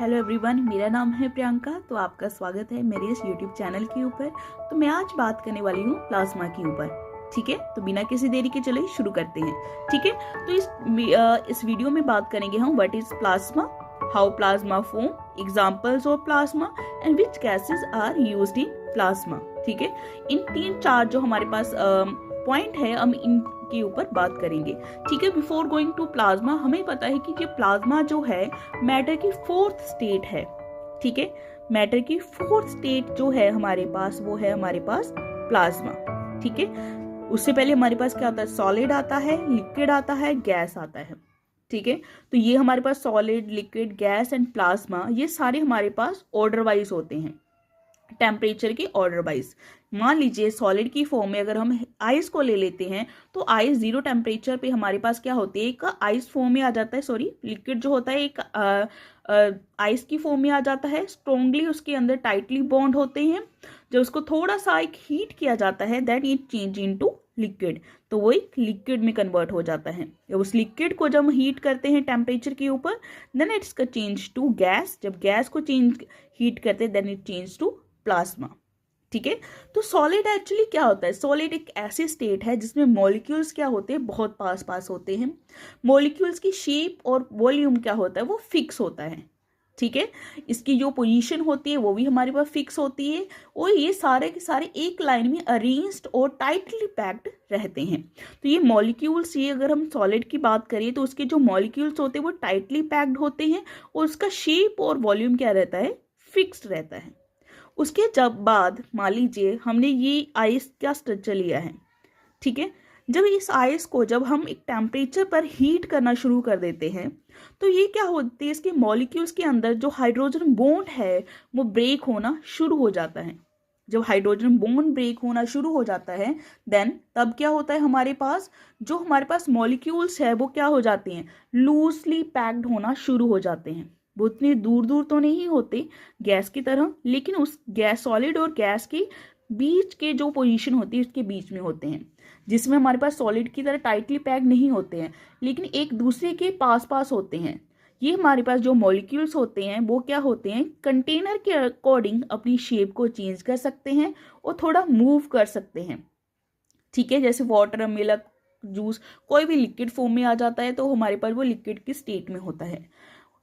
Hello everyone, मेरा नाम है प्रियंका। तो आपका स्वागत है मेरे इस यूट्यूब चैनल के ऊपर। तो मैं आज बात करने वाली हूँ प्लाज्मा के ऊपर। ठीक है, तो बिना किसी देरी के चलिए शुरू करते हैं। ठीक है, तो इस वीडियो में बात करेंगे हम what is plasma, how plasma form, examples of plasma and which gases are used in plasma. ठीक है, इन 3-4 जो हमारे पास पॉइंट है, हम इनके ऊपर बात करेंगे। ठीक है, बिफोर गोइंग टू प्लाज्मा, हमें पता है कि ये प्लाज्मा जो है मैटर की 4th स्टेट है। ठीक है, मैटर की 4th स्टेट जो है हमारे पास, वो है हमारे पास प्लाज्मा। ठीक है, उससे पहले हमारे पास क्या आता है, सॉलिड आता है, लिक्विड आता है, गैस आता है। ठीक है, तो ये हमारे पास solid, liquid, gas and plasma, ये सारे हमारे पास ऑर्डर वाइज होते हैं, टेम्परेचर के ऑर्डर वाइज। मान लीजिए सॉलिड की फॉर्म में अगर हम आइस को ले लेते हैं तो आइस 0 टेम्परेचर पे हमारे पास क्या होती है, एक आइस फॉर्म में आ जाता है, सॉरी लिक्विड जो होता है एक आइस की फॉर्म में आ जाता है। स्ट्रोंगली उसके अंदर टाइटली बॉन्ड होते हैं। जब उसको थोड़ा सा एक हीट किया जाता है that it change into liquid, तो वो एक लिक्विड में कन्वर्ट हो जाता है। उस लिक्विड को जब हम हीट करते हैं टेम्परेचर के ऊपर, देन इट्स का चेंज टू गैस। जब गैस को हीट करते हैं then it change to plasma. ठीक है, तो सॉलिड एक्चुअली क्या होता है, सॉलिड एक ऐसी स्टेट है जिसमें मॉलिक्यूल्स क्या होते हैं, बहुत पास पास होते हैं। मॉलिक्यूल्स की शेप और वॉल्यूम क्या होता है, वो फिक्स होता है। ठीक है, इसकी जो पोजीशन होती है वो भी हमारे पास फिक्स होती है, और ये सारे के सारे एक लाइन में अरेंज्ड और टाइटली पैक्ड रहते हैं। तो ये मॉलिक्यूल्स, ये अगर हम सॉलिड की बात करें तो उसके जो मॉलिक्यूल्स होते हैं वो टाइटली पैक्ड होते हैं, और उसका शेप और वॉल्यूम क्या रहता है, फिक्स्ड रहता है। उसके जब बाद मान लीजिए हमने ये आइस का स्ट्रक्चर लिया है। ठीक है, जब इस आइस को जब हम एक टेम्परेचर पर हीट करना शुरू कर देते हैं तो ये क्या होती है, इसके मॉलिक्यूल्स के अंदर जो हाइड्रोजन बॉन्ड है वो ब्रेक होना शुरू हो जाता है। जब हाइड्रोजन बॉन्ड ब्रेक होना शुरू हो जाता है देन तब क्या होता है, हमारे पास मॉलिक्यूल्स है वो क्या हो जाते हैं, लूजली पैक्ड होना शुरू हो जाते हैं। वो उतनी दूर दूर तो नहीं होते गैस की तरह, लेकिन उस गैस, सॉलिड और गैस के बीच के जो पोजीशन होती है उसके बीच में होते हैं, जिसमें हमारे पास सॉलिड की तरह टाइटली पैक नहीं होते हैं, लेकिन एक दूसरे के पास पास होते हैं। ये हमारे पास जो मॉलिक्यूल्स होते हैं वो क्या होते हैं, कंटेनर के अकॉर्डिंग अपनी शेप को चेंज कर सकते हैं और थोड़ा मूव कर सकते हैं। ठीक है, जैसे वाटर, मिल्क, जूस, कोई भी लिक्विड फॉर्म में आ जाता है तो हमारे पास वो लिक्विड की स्टेट में होता है।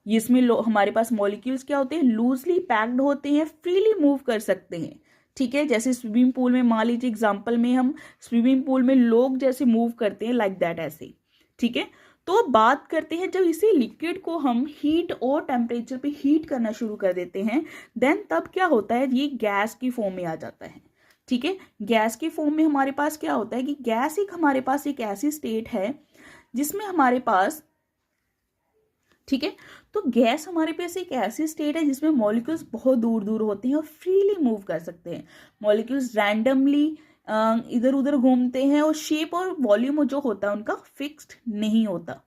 इसमें हमारे पास मॉलिक्यूल्स क्या होते हैं, लूजली पैक्ड होते हैं, फ्रीली मूव कर सकते हैं। ठीक है, जैसे स्विमिंग पूल में, मान लीजिए एग्जांपल में हम स्विमिंग पूल में लोग जैसे मूव करते हैं लाइक दैट, ऐसे। ठीक है, तो बात करते हैं जब इसी लिक्विड को हम हीट और टेम्परेचर पे हीट करना शुरू कर देते हैं देन तब क्या होता है, ये गैस की फॉर्म में आ जाता है। ठीक है, गैस की फॉर्म में हमारे पास क्या होता है कि गैस एक हमारे पास एक ऐसी स्टेट है जिसमें हमारे पास, ठीक है, तो गैस हमारे पास एक ऐसी स्टेट है जिसमें मॉलिक्यूल्स बहुत दूर दूर होते हैं और फ्रीली मूव कर सकते हैं। मॉलिक्यूल्स रैंडमली इधर उधर घूमते हैं और शेप और वॉल्यूम जो होता है उनका फिक्स्ड नहीं होता।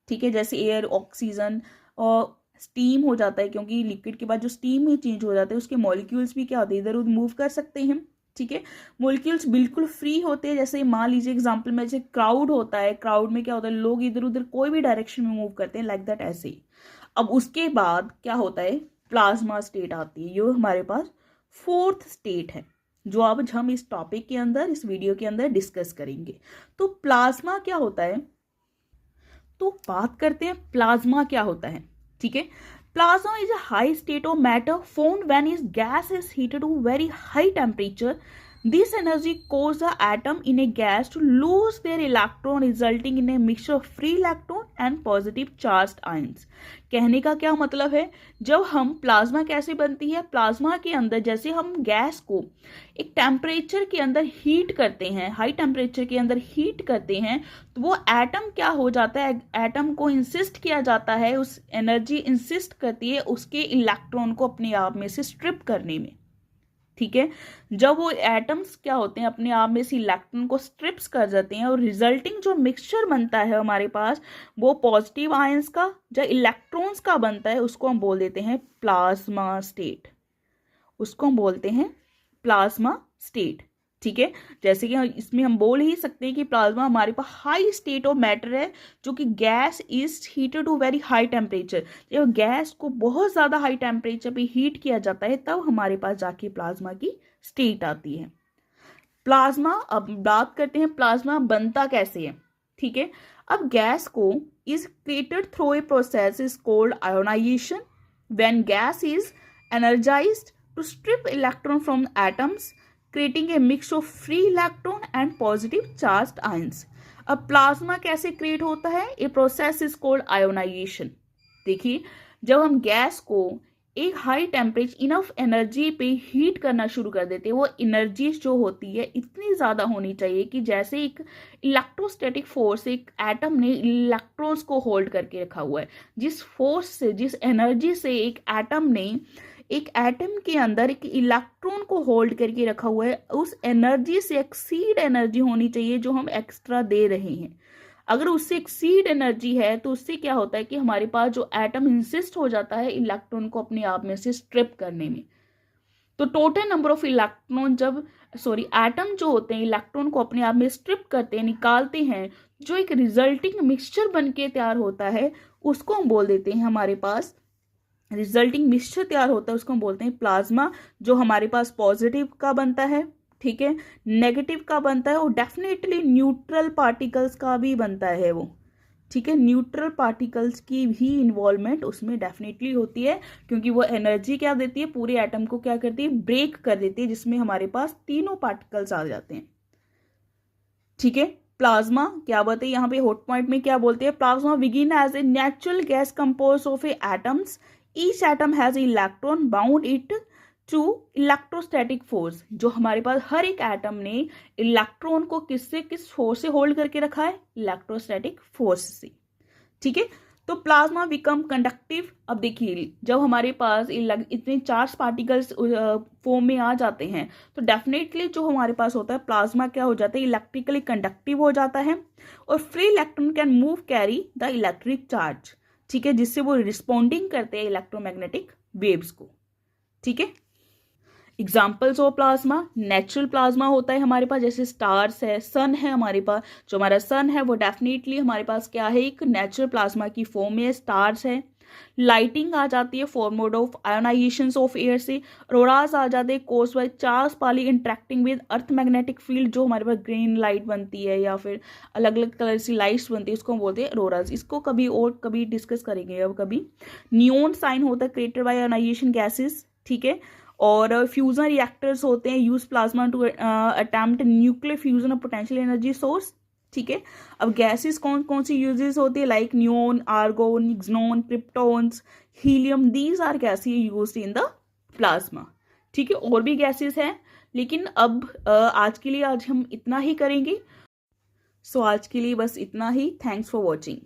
ठीक है, जैसे एयर, ऑक्सीजन और स्टीम हो जाता है, क्योंकि लिक्विड के बाद जो स्टीम में चेंज हो जाता है उसके मॉलिक्यूल्स भी क्या होते हैं, इधर उधर मूव कर सकते हैं। ठीक है, मॉलिक्यूल्स बिल्कुल फ्री होते हैं। जैसे मान लीजिए एग्जांपल में, जैसे क्राउड होता है, क्राउड में क्या होता है, लोग इधर उधर कोई भी डायरेक्शन में मूव करते हैं लाइक दैट, ऐसे ही। अब उसके बाद क्या होता है, प्लाज्मा स्टेट आती है। ये हमारे पास 4th स्टेट है जो अब हम इस टॉपिक के अंदर, इस वीडियो के अंदर डिस्कस करेंगे। तो प्लाज्मा क्या होता है, तो बात करते हैं प्लाज्मा क्या होता है। ठीक है, plasma is a high state of matter formed when its gas is heated to very high temperature. This energy causes the atom in a gas to lose their electron, resulting in a mixture of free electron and positive charged ions. कहने का क्या मतलब है, जब हम plasma कैसे बनती है, प्लाज्मा के अंदर जैसे हम गैस को एक टेम्परेचर के अंदर हीट करते हैं, हाई टेम्परेचर के अंदर हीट करते हैं, तो वो एटम क्या हो जाता है, एटम को इंसिस्ट किया जाता है, उस एनर्जी इंसिस्ट करती है उसके इलेक्ट्रॉन को अपने आप में से स्ट्रिप करने में। ठीक है, जब वो एटम्स क्या होते हैं अपने आप में से इलेक्ट्रॉन को स्ट्रिप्स कर देते हैं और रिजल्टिंग जो मिक्सचर बनता है हमारे पास वो पॉजिटिव आयंस का, जो इलेक्ट्रॉन्स का बनता है, उसको हम बोल देते हैं प्लाज्मा स्टेट। उसको हम बोलते हैं प्लाज्मा स्टेट। ठीक है, जैसे कि इसमें हम बोल ही सकते हैं कि प्लाज्मा हमारे पास हाई स्टेट ऑफ मैटर है, जो कि gas is heated to very high temperature. जब गैस को बहुत ज़्यादा हाई टेम्परेचर पे हीट किया जाता है तब हमारे पास जाके प्लाज्मा की स्टेट आती है। प्लाज्मा, अब बात करते हैं प्लाज्मा बनता कैसे है। ठीक है, अब गैस को is created through a process is called ionization. When gas is energized to strip electron from atoms creating a mix of free electron and positive charged ions. अब प्लाज्मा कैसे क्रिएट होता है, a process is called ionization. देखिए, जब हम gas को एक high temperature enough energy पे हीट करना शुरू कर देते हैं, वो एनर्जी जो होती है इतनी ज़्यादा होनी चाहिए कि जैसे एक इलेक्ट्रोस्टैटिक फोर्स, एक एटम ने इलेक्ट्रॉन्स को होल्ड करके रखा हुआ है, जिस फोर्स से, जिस एनर्जी से एक एटम ने, एक एटम के अंदर एक इलेक्ट्रॉन को होल्ड करके रखा हुआ है, उस एनर्जी से एक्सीड एनर्जी होनी चाहिए जो हम एक्स्ट्रा दे रहे हैं। अगर उससे एक्सीड एनर्जी है तो उससे क्या होता है कि हमारे पास जो एटम इंसिस्ट हो जाता है इलेक्ट्रॉन को अपने आप में से स्ट्रिप करने में। तो total number of electron atom जो होते हैं इलेक्ट्रॉन को अपने आप में स्ट्रिप करते हैं, निकालते हैं, जो एक रिजल्टिंग मिक्सचर बन के तैयार होता है, उसको हम बोल देते हैं, हमारे पास रिजल्टिंग मिक्सचर तैयार होता है उसको हम बोलते हैं प्लाज्मा, जो हमारे पास पॉजिटिव का बनता है, ठीक है, नेगेटिव का बनता है, और डेफिनेटली न्यूट्रल पार्टिकल्स का भी बनता है वो। ठीक है, न्यूट्रल पार्टिकल्स की भी इन्वॉल्वमेंट उसमें डेफिनेटली होती है, क्योंकि वो एनर्जी क्या देती है, पूरे एटम को क्या करती है, ब्रेक कर देती है, जिसमें हमारे पास तीनों पार्टिकल्स आ जाते हैं। ठीक है, प्लाज्मा क्या बोलते हैं यहाँ पे हॉट पॉइंट में, क्या बोलते हैं, plasma begin as a natural gas compose of a atoms, each atom has electron bound it to electrostatic force. जो हमारे पास हर एक एटम ने इलेक्ट्रॉन को किस फोर्स से होल्ड करके रखा है, इलेक्ट्रोस्टैटिक फोर्स से। ठीक है, तो प्लाज्मा बिकम कंडक्टिव। अब देखिए, जब हमारे पास इतने चार्ज पार्टिकल्स फॉर्म में आ जाते हैं तो डेफिनेटली जो हमारे पास होता है प्लाज्मा क्या हो जाता है, इलेक्ट्रिकली कंडक्टिव हो जाता है, और free electron can move carry the electric charge. ठीक है, जिससे वो रिस्पॉन्डिंग करते हैं इलेक्ट्रोमैग्नेटिक वेव्स को। ठीक है, examples of plasma, natural plasma होता है हमारे पास, जैसे स्टार्स है, सन है हमारे पास, जो हमारा सन है वो डेफिनेटली हमारे पास क्या है, एक नेचुरल प्लाज्मा की फॉर्म में स्टार्स है। लाइटिंग आ जाती है फॉर्मोड ऑफ आयोनाइजेशन ऑफ एयर से। ऑरोरास आ जाते हैं course by Charles Pali interacting with earth magnetic field, जो हमारे पास ग्रीन लाइट बनती है या फिर अलग अलग कलर की लाइट्स बनती है, उसको हम बोलते हैं ऑरोरास। इसको कभी डिस्कस करेंगे अब कभी। नियॉन साइन होता है क्रिएटेड बाय आयोनाइजेशन गैसेस। ठीक है, और फ्यूजन रिएक्टर्स होते हैं, use plasma to attempt nuclear fusion of potential energy source. ठीक है, अब गैसेस कौन कौन सी यूजेस होती है, like neon, argon, xenon, kryptons, helium, these are gases used in the plasma. ठीक है, और भी गैसेस हैं, लेकिन अब आज के लिए हम इतना ही करेंगे। सो आज के लिए बस इतना ही। Thanks for watching.